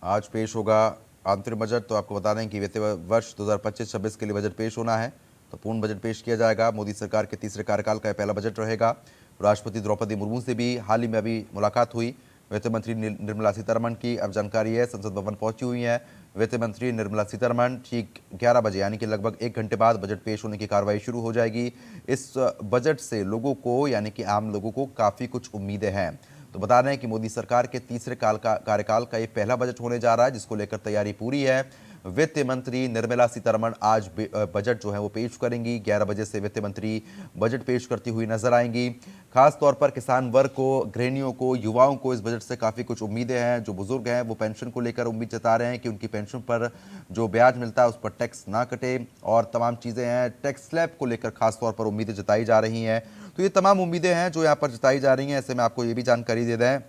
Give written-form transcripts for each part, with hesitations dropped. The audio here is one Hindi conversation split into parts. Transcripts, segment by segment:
आज पेश होगा आंतरिक बजट। तो आपको बता दें कि वित्तीय वर्ष 2025-26 के लिए बजट पेश होना है, तो पूर्ण बजट पेश किया जाएगा। मोदी सरकार के तीसरे कार्यकाल का पहला बजट रहेगा। राष्ट्रपति द्रौपदी मुर्मू से भी हाल ही में अभी मुलाकात हुई। वित्त मंत्री निर्मला सीतारमण की अब जानकारी है संसद भवन पहुंची हुई है। वित्त मंत्री निर्मला सीतारमण ठीक 11 बजे यानी कि लगभग 1 घंटे बाद बजट पेश होने की कार्रवाई शुरू हो जाएगी। इस बजट से लोगों को यानी कि आम लोगों को काफ़ी कुछ उम्मीदें हैं। तो बता रहे हैं कि मोदी सरकार के तीसरे कार्यकाल का ये पहला बजट होने जा रहा है, जिसको लेकर तैयारी पूरी है। वित्त मंत्री निर्मला सीतारमण आज बजट जो है वो पेश करेंगी। 11 बजे से वित्त मंत्री बजट पेश करती हुई नजर आएंगी। खास तौर पर किसान वर्ग को, गृहिणियों को, युवाओं को इस बजट से काफ़ी कुछ उम्मीदें हैं। जो बुजुर्ग हैं वो पेंशन को लेकर उम्मीद जता रहे हैं कि उनकी पेंशन पर जो ब्याज मिलता है उस पर टैक्स ना कटे, और तमाम चीज़ें हैं। टैक्स स्लैब को लेकर खास तौर पर उम्मीदें जताई जा रही हैं। तो ये तमाम उम्मीदें हैं जो यहाँ पर जताई जा रही हैं। ऐसे में आपको ये भी जानकारी दे दें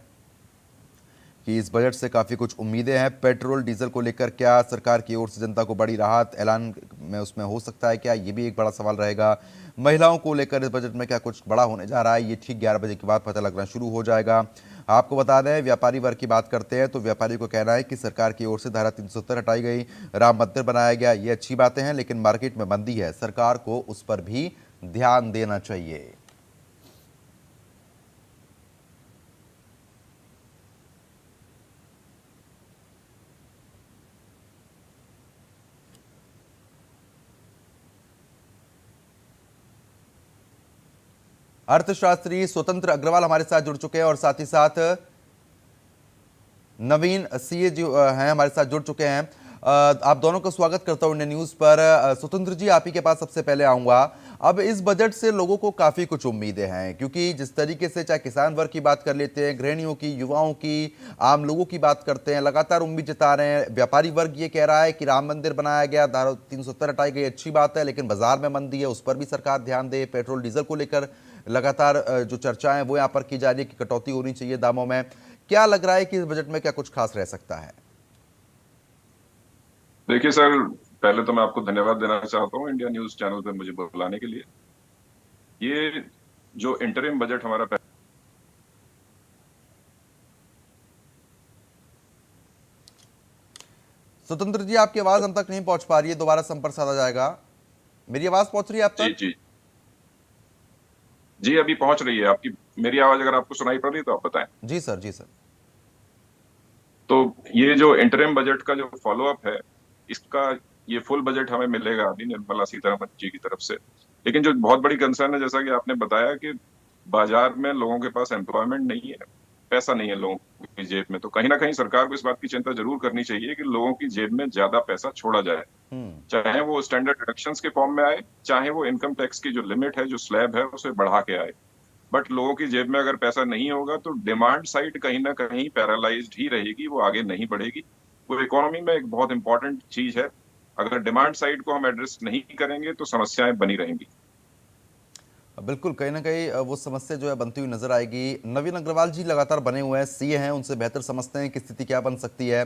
कि इस बजट से काफ़ी कुछ उम्मीदें हैं। पेट्रोल डीजल को लेकर क्या सरकार की ओर से जनता को बड़ी राहत ऐलान में उसमें हो सकता है क्या, ये भी एक बड़ा सवाल रहेगा। महिलाओं को लेकर इस बजट में क्या कुछ बड़ा होने जा रहा है, ये ठीक 11 बजे के बाद पता लगना शुरू हो जाएगा। आपको बता दें, व्यापारी वर्ग की बात करते हैं तो व्यापारी को कहना है कि सरकार की ओर से धारा 370 हटाई गई, राम मंदिर बनाया गया, ये अच्छी बातें हैं, लेकिन मार्केट में मंदी है, सरकार को उस पर भी ध्यान देना चाहिए। अर्थशास्त्री स्वतंत्र अग्रवाल हमारे साथ जुड़ चुके हैं और साथ ही साथ नवीन सीए जो हैं हमारे साथ जुड़ चुके हैं। आप दोनों का स्वागत करता हूं इंडिया न्यूज पर। स्वतंत्र जी, आप ही के पास सबसे पहले आऊंगा। अब इस बजट से लोगों को काफी कुछ उम्मीदें हैं, क्योंकि जिस तरीके से चाहे किसान वर्ग की बात कर लेते हैं, गृहिणियों की, युवाओं की, आम लोगों की बात करते हैं, लगातार उम्मीद जता रहे हैं। व्यापारी वर्ग ये कह रहा है कि राम मंदिर बनाया गया, धारा 370 हटाई गई, अच्छी बात है, लेकिन बाजार में मंदी है, उस पर भी सरकार ध्यान दे। पेट्रोल डीजल को लेकर लगातार जो चर्चाएं वो यहाँ पर की जा रही है कि कटौती होनी चाहिए दामों में। क्या लग रहा है कि इस बजट में क्या कुछ खास रह सकता है? देखिए सर, पहले तो मैं आपको धन्यवाद देना चाहता हूँ इंडिया न्यूज चैनल पे मुझे बुलाने के लिए। ये जो इंटरिम बजट हमारा स्वतंत्र जी, आपकी आवाज हम तक नहीं पहुंच पा रही है, दोबारा संपर्क साधा जाएगा। मेरी आवाज पहुंच रही है आप जी तक? जी जी, अभी पहुंच रही है आपकी। मेरी आवाज अगर आपको सुनाई पड़ रही है तो आप बताएं। जी सर, जी सर। तो ये जो इंटरिम बजट का जो फॉलो अप है, इसका ये फुल बजट हमें मिलेगा अभी निर्मला सीतारमण जी की तरफ से। लेकिन जो बहुत बड़ी कंसर्न है, जैसा कि आपने बताया, कि बाजार में लोगों के पास एम्प्लॉयमेंट नहीं है, पैसा नहीं है लोगों की जेब में। तो कहीं ना कहीं सरकार को इस बात की चिंता जरूर करनी चाहिए कि लोगों की जेब में ज्यादा पैसा छोड़ा जाए, हम्म। चाहे वो स्टैंडर्ड डिडक्शंस के फॉर्म में आए, चाहे वो इनकम टैक्स की जो लिमिट है, जो स्लैब है, उसे बढ़ा के आए। बट लोगों की जेब में अगर पैसा नहीं होगा तो डिमांड साइड कहीं ना कहीं पैरालाइज्ड ही रहेगी, वो आगे नहीं बढ़ेगी। वो इकोनॉमी में एक बहुत इंपॉर्टेंट चीज है। अगर डिमांड साइड को हम एड्रेस नहीं करेंगे तो समस्याएं बनी रहेंगी। बिल्कुल, कहीं ना कहीं वो समस्या जो है बनती हुई नजर आएगी। नवीन अग्रवाल जी लगातार बने हुए हैं, सीए हैं, उनसे बेहतर समझते हैं कि स्थिति क्या बन सकती है।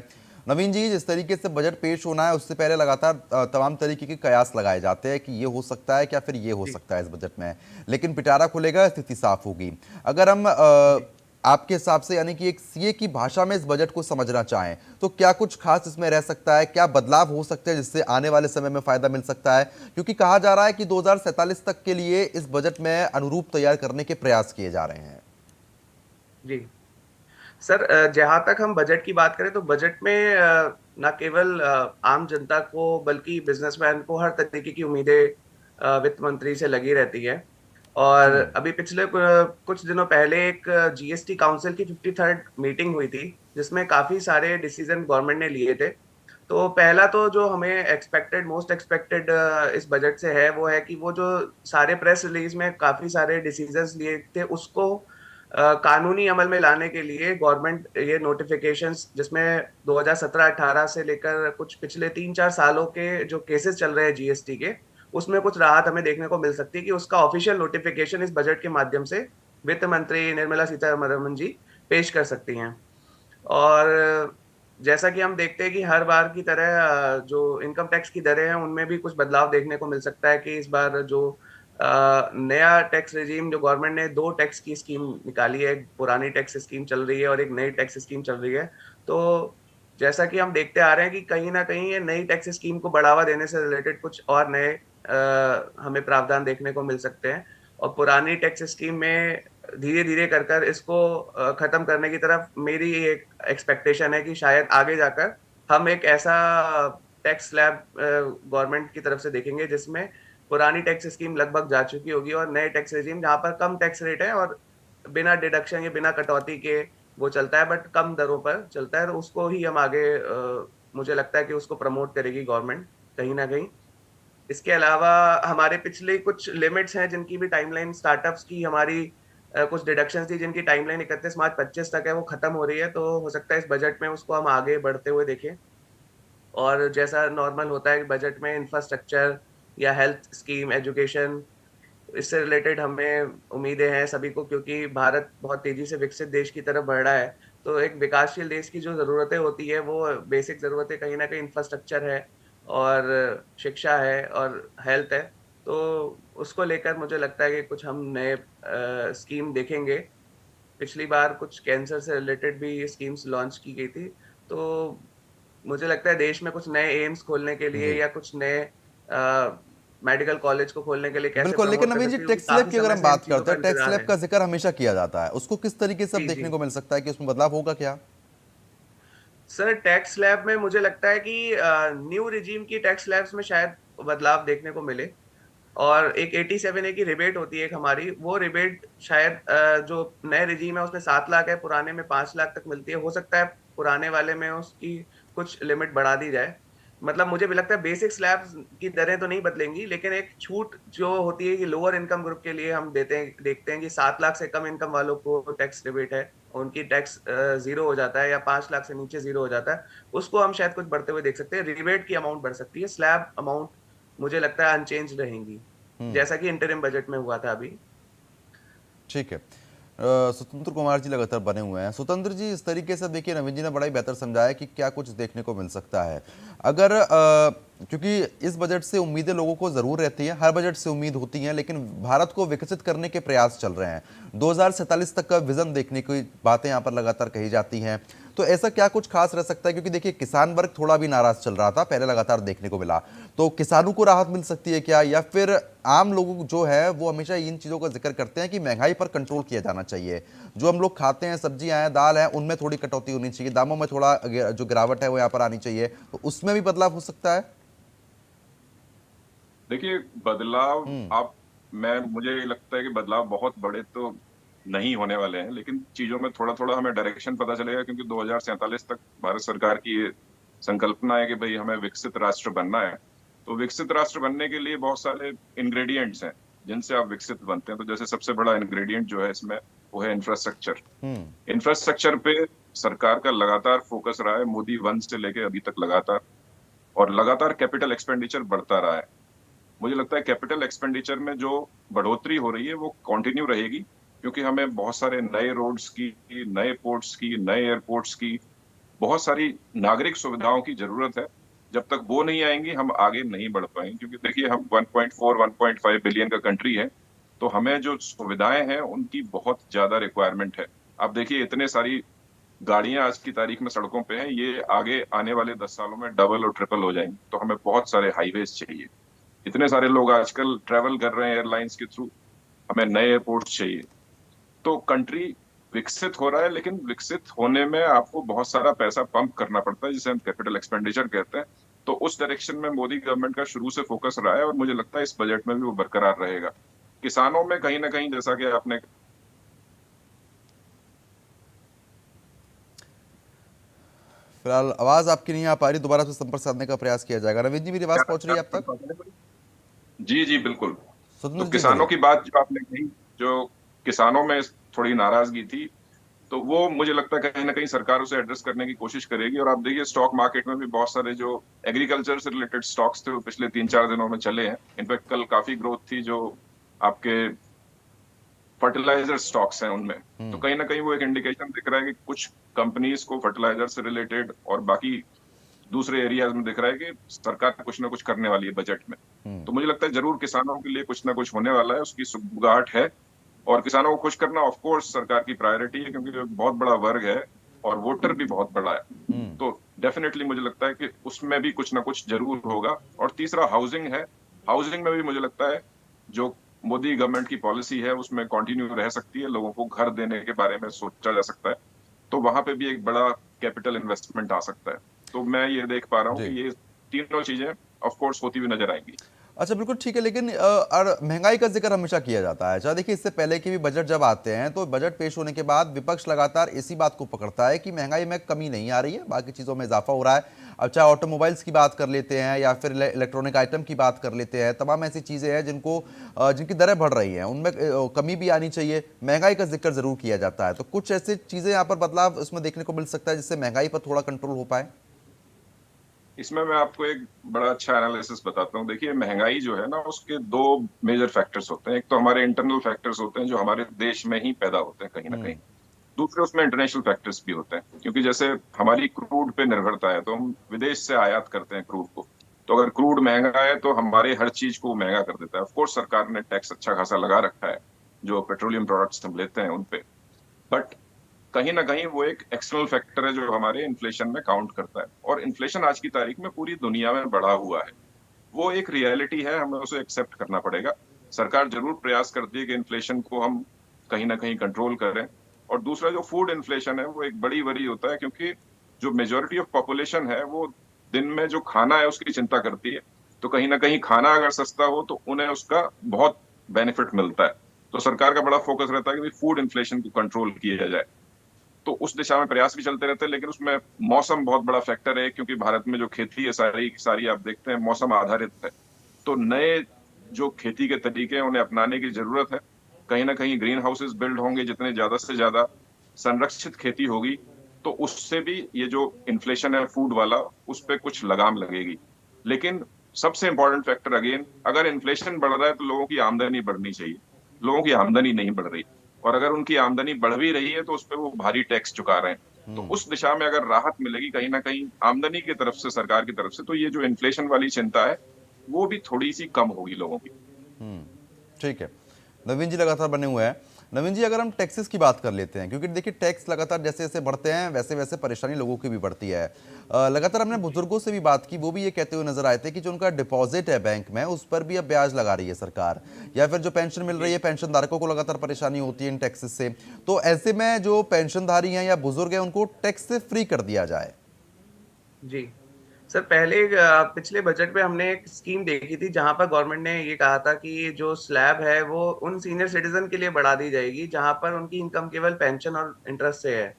नवीन जी, जिस तरीके से बजट पेश होना है उससे पहले लगातार तमाम तरीके के कयास लगाए जाते हैं कि ये हो सकता है क्या, फिर ये हो जी, सकता है इस बजट में, लेकिन पिटारा खुलेगा, स्थिति साफ होगी। अगर हम जी। आपके हिसाब से यानी कि एक सीए की भाषा में इस बजट को समझना चाहें तो क्या कुछ खास इसमें रह सकता है, क्या बदलाव हो सकते हैं जिससे आने वाले समय में फायदा मिल सकता है? क्योंकि कहा जा रहा है कि 2047 तक के लिए इस बजट में अनुरूप तैयार करने के प्रयास किए जा रहे हैं। जी सर, जहां तक हम बजट की बात करें तो बजट में न केवल आम जनता को बल्कि बिजनेसमैन को हर तरीके की उम्मीदें वित्त मंत्री से लगी रहती है। और हम्म। अभी पिछले कुछ दिनों पहले एक जीएसटी काउंसिल की 53rd मीटिंग हुई थी, जिसमें काफी सारे डिसीजन गवर्नमेंट ने लिए थे। तो पहला तो जो हमें मोस्ट एक्सपेक्टेड इस बजट से है, वो है कि वो जो सारे प्रेस रिलीज में काफी सारे डिसीजंस लिए थे, उसको कानूनी अमल में लाने के लिए गवर्नमेंट ये नोटिफिकेशंस, जिसमें 2017-18 से लेकर कुछ पिछले 3-4 सालों के जो केसेस चल रहे हैं जीएसटी के, उसमें कुछ राहत हमें देखने को मिल सकती है कि उसका ऑफिशियल नोटिफिकेशन इस बजट के माध्यम से वित्त मंत्री निर्मला सीतारमण जी पेश कर सकती हैं। और जैसा कि हम देखते हैं कि हर बार की तरह जो इनकम टैक्स की दरें हैं उनमें भी कुछ बदलाव देखने को मिल सकता है कि इस बार जो नया टैक्स रेजिम, जो गवर्नमेंट ने दो टैक्स की स्कीम निकाली है, एक पुरानी टैक्स स्कीम चल रही है और एक नई टैक्स स्कीम चल रही है। तो जैसा कि हम देखते आ रहे हैं कि कहीं ना कहीं ये नई टैक्स स्कीम को बढ़ावा देने से रिलेटेड कुछ और नए हमें प्रावधान देखने को मिल सकते हैं, और पुरानी टैक्स स्कीम में धीरे धीरे कर कर इसको खत्म करने की तरफ मेरी एक एक्सपेक्टेशन है कि शायद आगे जाकर हम एक ऐसा टैक्स स्लैब गवर्नमेंट की तरफ से देखेंगे जिसमें पुरानी टैक्स स्कीम लगभग जा चुकी होगी और नए टैक्स रेजिम जहाँ पर कम टैक्स रेट है और बिना डिडक्शन या बिना कटौती के वो चलता है, बट कम दरों पर चलता है, तो उसको ही हम आगे मुझे लगता है कि उसको प्रमोट करेगी गवर्नमेंट कहीं ना कहीं। इसके अलावा हमारे पिछले कुछ लिमिट्स हैं जिनकी भी टाइमलाइन, स्टार्टअप्स की हमारी कुछ डिडक्शंस थी जिनकी टाइमलाइन 31 मार्च 25 तक है, वो खत्म हो रही है, तो हो सकता है इस बजट में उसको हम आगे बढ़ते हुए देखें। और जैसा नॉर्मल होता है बजट में इंफ्रास्ट्रक्चर या हेल्थ स्कीम, एजुकेशन, इससे रिलेटेड हमें उम्मीदें हैं सभी को, क्योंकि भारत बहुत तेजी से विकसित देश की तरफ बढ़ रहा है। तो एक विकासशील देश की जो ज़रूरतें होती है वो बेसिक ज़रूरतें कहीं ना कहीं इंफ्रास्ट्रक्चर है और शिक्षा है और हेल्थ है। तो उसको लेकर मुझे लगता है कि कुछ हम नए स्कीम देखेंगे। पिछली बार कुछ कैंसर से रिलेटेड भी स्कीम्स लॉन्च की गई थी, तो मुझे लगता है देश में कुछ नए एम्स खोलने के लिए जी या कुछ नए मेडिकल कॉलेज को खोलने के लिए कैसे बिल्कुल, लेकिन प्रमोट कर नवीन जी सकते हैं, क्योंकि टैक्स स्लैब काफी की अगर समय हम से इन बात चीजों करते का हैं, टैक्स इंतजार स्लैब है। का जिक्र हमेशा किया जाता है, उसको किस तरीके से अब जी देखने जी को मिल सकता है कि उसमें बदलाव होगा क्या? सर, टैक्स स्लैब में मुझे लगता है कि न्यू रिजीम की टैक्स स्लैब्स में शायद बदलाव देखने को मिले। और एक 87A की रिबेट होती है एक हमारी, वो रिबेट शायद जो नए रिजीम है उसमें 7 लाख है, पुराने में 5 लाख तक मिलती है। हो सकता है पुराने वाले में उसकी कुछ लिमिट बढ़ा दी जाए। मतलब मुझे भी लगता है बेसिक स्लैब्स की दरें तो नहीं बदलेंगी, लेकिन एक छूट जो होती है कि लोअर इनकम ग्रुप के लिए हम देते हैं, देखते हैं कि 7 लाख से कम इनकम वालों को टैक्स रिबेट है, उनकी टैक्स जीरो हो जाता है, या 5 लाख से नीचे जीरो हो जाता है। उसको हम शायद कुछ बढ़ते हुए देख सकते हैं। रिबेट की अमाउंट बढ़ सकती है, स्लैब अमाउंट मुझे लगता है अनचेंज रहेंगी, हम्म, जैसा कि इंटरिम बजट में हुआ था अभी। ठीक है। स्वतंत्र कुमार जी लगातार बने हुए हैं। स्वतंत्र जी, इस तरीके से देखिए नवीन जी ने बड़ा ही बेहतर समझाया कि क्या कुछ देखने को मिल सकता है। अगर क्योंकि इस बजट से उम्मीदें लोगों को जरूर रहती हैं, हर बजट से उम्मीद होती हैं, लेकिन भारत को विकसित करने के प्रयास चल रहे हैं। 2047 तक का विजन देखने की बातें यहाँ पर लगातार कही जाती हैं। तो ऐसा क्या कुछ खास रह सकता है? क्योंकि देखिए किसान वर्ग थोड़ा भी नाराज चल रहा था, पहले लगातार देखने को मिला। तो किसानों को राहत मिल सकती है क्या, या फिर आम लोग जो है वो हमेशा इन चीज़ों का जिक्र करते हैं कि महंगाई पर कंट्रोल किया जाना चाहिए, जो हम लोग खाते हैं, सब्जियां हैं, दाल है, उनमें थोड़ी कटौती होनी चाहिए, दामों में थोड़ा जो गिरावट है वो यहाँ पर आनी चाहिए, तो उसमें भी बदलाव हो सकता है? देखिए, बदलाव हम्म। आप मैं मुझे लगता है कि बदलाव बहुत बड़े तो नहीं होने वाले हैं, लेकिन चीजों में थोड़ा थोड़ा हमें डायरेक्शन पता चलेगा, क्योंकि 2047 तक भारत सरकार की ये संकल्पना है कि भाई हमें विकसित राष्ट्र बनना है। तो विकसित राष्ट्र बनने के लिए बहुत सारे इंग्रेडिएंट्स हैं जिनसे आप विकसित बनते हैं। तो जैसे सबसे बड़ा इंग्रेडिएंट जो है इसमें, वो है इंफ्रास्ट्रक्चर। हम्म। इंफ्रास्ट्रक्चर पे सरकार का लगातार फोकस रहा है, मोदी वन से लेके अभी तक लगातार, और लगातार कैपिटल एक्सपेंडिचर बढ़ता रहा है। मुझे लगता है कैपिटल एक्सपेंडिचर में जो बढ़ोतरी हो रही है वो कंटिन्यू रहेगी, क्योंकि हमें बहुत सारे नए रोड्स की, नए पोर्ट्स की, नए एयरपोर्ट्स की, बहुत सारी नागरिक सुविधाओं की जरूरत है। जब तक वो नहीं आएंगी हम आगे नहीं बढ़ पाएंगे, क्योंकि देखिए हम 1.4 1.5 बिलियन का कंट्री है, तो हमें जो सुविधाएं हैं उनकी बहुत ज्यादा रिक्वायरमेंट है। आप देखिए इतने सारी गाड़ियां आज की तारीख में सड़कों पे हैं, ये आगे आने वाले 10 सालों में डबल और ट्रिपल हो जाएंगी। तो हमें बहुत सारे हाईवेज चाहिए, इतने सारे लोग आजकल ट्रेवल कर रहे हैं एयरलाइंस के थ्रू, हमें नए एयरपोर्ट चाहिए। तो कंट्री विकसित हो रहा है, लेकिन विकसित होने में आपको बहुत सारा पैसा पंप करना पड़ता है, जिसे हम कैपिटल एक्सपेंडिचर कहते हैं। तो उस डायरेक्शन में मोदी गवर्नमेंट का शुरू से फोकस रहा है, और मुझे लगता है इस बजट में भी वो बरकरार रहेगा। किसानों में कहीं ना कहीं, जैसा कि आपने फिलहाल आवाज आपकी नहीं आ पा रही, दोबारा से संपर्क साधने का प्रयास किया जाएगा। नवीन जी, मेरी आवाज पहुंच रही है आप तक? जी जी बिल्कुल। तो स्वतंत्र जी किसानों बोलिए। की बात जो आपने कही, जो किसानों में थोड़ी नाराजगी थी, तो वो मुझे लगता है कहीं ना कहीं सरकार उसे एड्रेस करने की कोशिश करेगी। और आप देखिए स्टॉक मार्केट में भी बहुत सारे जो एग्रीकल्चर से रिलेटेड स्टॉक्स थे वो पिछले 3-4 दिनों में चले हैं। इनफैक्ट कल काफी ग्रोथ थी जो आपके फर्टिलाइजर स्टॉक्स हैं उनमें। तो कहीं ना कहीं वो एक इंडिकेशन दिख रहा है कि कुछ कंपनीज को फर्टिलाइजर से रिलेटेड और बाकी दूसरे एरियाज में दिख रहा है कि सरकार कुछ ना कुछ करने वाली है बजट में। तो मुझे लगता है जरूर किसानों के लिए कुछ ना कुछ होने वाला है, उसकी सुगबुगाहट है। और किसानों को खुश करना ऑफ कोर्स सरकार की प्रायोरिटी है, क्योंकि जो बहुत बड़ा वर्ग है और वोटर भी बहुत बड़ा है, तो डेफिनेटली मुझे लगता है कि उसमें भी कुछ ना कुछ जरूर होगा। और तीसरा हाउसिंग है, हाउसिंग में भी मुझे लगता है जो मोदी गवर्नमेंट की पॉलिसी है उसमें कंटिन्यू रह सकती है, लोगों को घर देने के बारे में सोचा जा सकता है, तो वहां पे भी एक बड़ा कैपिटल इन्वेस्टमेंट आ सकता है। तो मैं ये देख पा रहा हूँ जी। कि ये तीनों चीजें ऑफ कोर्स होती हुई नजर आएंगी। अच्छा, बिल्कुल ठीक है, लेकिन और महंगाई का जिक्र हमेशा किया जाता है। चाहे देखिए, इससे पहले के भी बजट जब आते हैं तो बजट पेश होने के बाद विपक्ष लगातार इसी बात को पकड़ता है कि महंगाई में कमी नहीं आ रही है, बाकी चीज़ों में इजाफा हो रहा है। अब चाहे ऑटोमोबाइल्स की बात कर लेते हैं या फिर इलेक्ट्रॉनिक आइटम की बात कर लेते हैं, तमाम ऐसी चीज़ें हैं जिनकी दरें बढ़ रही हैं, उनमें कमी भी आनी चाहिए। महंगाई का जिक्र जरूर किया जाता है, तो कुछ ऐसी चीज़ें यहाँ पर बदलाव उसमें देखने को मिल सकता है जिससे महंगाई पर थोड़ा कंट्रोल हो पाए। इसमें मैं आपको एक बड़ा अच्छा एनालिसिस बताता हूँ। देखिए, महंगाई जो है ना, उसके दो मेजर फैक्टर्स होते हैं। एक तो हमारे इंटरनल फैक्टर्स होते हैं जो हमारे देश में ही पैदा होते हैं कहीं ना कहीं, दूसरे उसमें इंटरनेशनल फैक्टर्स भी होते हैं, क्योंकि जैसे हमारी क्रूड पे निर्भरता है तो हम विदेश से आयात करते हैं क्रूड को। तो अगर क्रूड महंगा है तो हमारे हर चीज को महंगा कर देता है। ऑफ कोर्स सरकार ने टैक्स अच्छा खासा लगा रखा है जो पेट्रोलियम प्रोडक्ट्स हम लेते हैं उन पे, बट कहीं ना कहीं वो एक एक्सटर्नल फैक्टर है जो हमारे इन्फ्लेशन में काउंट करता है। और इन्फ्लेशन आज की तारीख में पूरी दुनिया में बढ़ा हुआ है, वो एक रियलिटी है, हमें उसे एक्सेप्ट करना पड़ेगा। सरकार जरूर प्रयास करती है कि इन्फ्लेशन को हम कहीं ना कहीं कंट्रोल करें। और दूसरा जो फूड इन्फ्लेशन है वो एक बड़ी वरी होता है, क्योंकि जो मेजोरिटी ऑफ पॉपुलेशन है वो दिन में जो खाना है उसकी चिंता करती है। तो कहीं ना कहीं खाना अगर सस्ता हो तो उन्हें उसका बहुत बेनिफिट मिलता है। तो सरकार का बड़ा फोकस रहता है कि फूड इन्फ्लेशन को कंट्रोल किया जाए। तो उस दिशा में प्रयास भी चलते रहते हैं, लेकिन उसमें मौसम बहुत बड़ा फैक्टर है, क्योंकि भारत में जो खेती है सारी की सारी आप देखते हैं मौसम आधारित है। तो नए जो खेती के तरीके हैं उन्हें अपनाने की जरूरत है। कहीं ना कहीं ग्रीन हाउसेस बिल्ड होंगे, जितने ज्यादा से ज्यादा संरक्षित खेती होगी तो उससे भी ये जो इन्फ्लेशन है फूड वाला उस पर कुछ लगाम लगेगी। लेकिन सबसे इंपॉर्टेंट फैक्टर अगेन, अगर इन्फ्लेशन बढ़ रहा है तो लोगों की आमदनी बढ़नी चाहिए। लोगों की आमदनी नहीं बढ़ रही, और अगर उनकी आमदनी बढ़ भी रही है तो उस पर वो भारी टैक्स चुका रहे हैं। तो उस दिशा में अगर राहत मिलेगी कहीं ना कहीं आमदनी की तरफ से, सरकार की तरफ से, तो ये जो इन्फ्लेशन वाली चिंता है वो भी थोड़ी सी कम होगी लोगों की। ठीक है, नवीन जी लगातार बने हुए हैं। नवीन जी, अगर हम टैक्सेस की बात कर लेते हैं, क्योंकि देखिए टैक्स लगातार जैसे जैसे बढ़ते हैं वैसे वैसे परेशानी लोगों की भी बढ़ती है। लगातार हमने बुजुर्गों से भी बात की, वो भी ये कहते हुए नजर आए थे कि जो उनका डिपॉजिट है बैंक में उस पर भी अब ब्याज लगा रही है सरकार, या फिर जो पेंशन मिल रही है पेंशन धारकों को लगातार परेशानी होती है इन टैक्सेस से। तो ऐसे में जो पेंशनधारी हैं या बुजुर्ग हैं उनको टैक्स से फ्री कर दिया जाए। जी सर, पहले पिछले बजट में हमने एक स्कीम देखी थी जहां पर गवर्नमेंट ने ये कहा था कि जो स्लैब है वो उन सीनियर सिटीजन के लिए बढ़ा दी जाएगी जहां पर उनकी इनकम केवल पेंशन और इंटरेस्ट से है।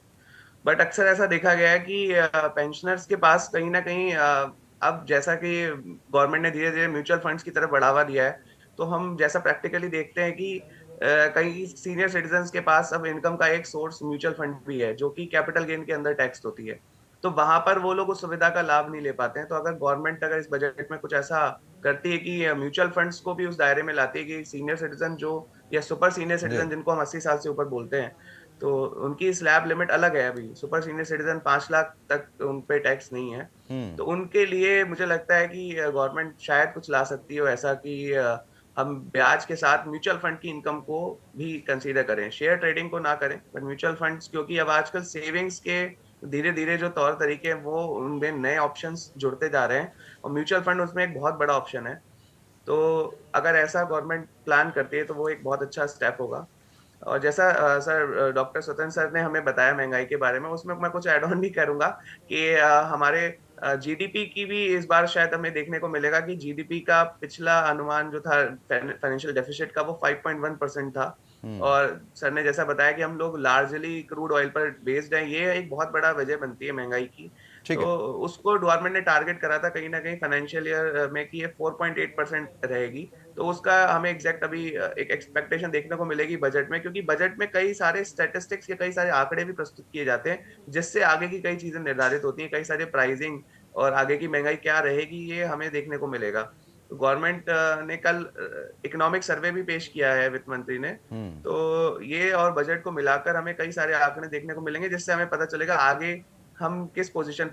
बट अक्सर ऐसा देखा गया है कि पेंशनर्स के पास कहीं ना कहीं अब जैसा कि गवर्नमेंट ने धीरे धीरे म्यूचुअल फंड्स की तरफ बढ़ावा दिया है, तो हम जैसा प्रैक्टिकली देखते हैं कि कई सीनियर सिटीजन्स के पास अब इनकम का एक सोर्स म्यूचुअल फंड भी है जो कि कैपिटल गेन के अंदर टैक्स होती है। तो वहां पर वो लोग उस सुविधा का लाभ नहीं ले पाते हैं। तो अगर गवर्नमेंट अगर इस बजट में कुछ ऐसा करती है कि म्यूचुअल फंड्स को भी उस दायरे में लाती है कि सीनियर सिटीजन जो, या सुपर सीनियर जी। सिटीजन जिनको हम 80 साल से ऊपर बोलते हैं, तो उनकी स्लैब लिमिट अलग है। अभी सुपर सीनियर सिटीजन 5 लाख तक उन पे टैक्स नहीं है। तो उनके लिए मुझे लगता है कि गवर्नमेंट शायद कुछ ला सकती हो ऐसा कि हम ब्याज के साथ म्यूचुअल फंड की इनकम को भी कंसीडर करें, शेयर ट्रेडिंग को ना करें, बट म्यूचुअल फंड्स, क्योंकि अब आजकल सेविंग्स के धीरे धीरे जो तौर तरीके हैं वो उनमें नए ऑप्शंस जुड़ते जा रहे हैं, और म्यूचुअल फंड उसमें एक बहुत बड़ा ऑप्शन है। तो अगर ऐसा गवर्नमेंट प्लान करती है तो वो एक बहुत अच्छा स्टेप होगा। और जैसा सर डॉक्टर स्वतंत्र सर ने हमें बताया महंगाई के बारे में, उसमें मैं कुछ ऐड ऑन भी करूंगा कि हमारे जीडीपी की भी इस बार शायद हमें देखने को मिलेगा कि जीडीपी का पिछला अनुमान जो था फाइनेंशियल डेफिसिट का वो 5.1% था। और सर ने जैसा बताया कि हम लोग लार्जली क्रूड ऑयल पर बेस्ड हैं, ये एक बहुत बड़ा वजह बनती है महंगाई की। ठीक तो है। उसको गवर्नमेंट ने टारगेट करा था कहीं ना कहीं फाइनेंशियल ईयर में कि ये 4.8% रहेगी। तो उसका हमें एग्जैक्ट अभी एक एक्सपेक्टेशन देखने को मिलेगी बजट में, क्योंकि बजट में कई सारे स्टैटिस्टिक्स के कई सारे आंकड़े भी प्रस्तुत किए जाते हैं जिससे आगे की कई चीजें निर्धारित होती हैं, कई सारे प्राइसिंग और आगे की महंगाई क्या रहेगी ये हमें देखने को मिलेगा। तो गवर्नमेंट ने कल इकोनॉमिक सर्वे भी पेश किया है वित्त मंत्री ने। तो ये और बजट को मिलाकर हमें कई सारे आंकड़े देखने को मिलेंगे जिससे हमें पता चलेगा आगे हम किस पोजीशन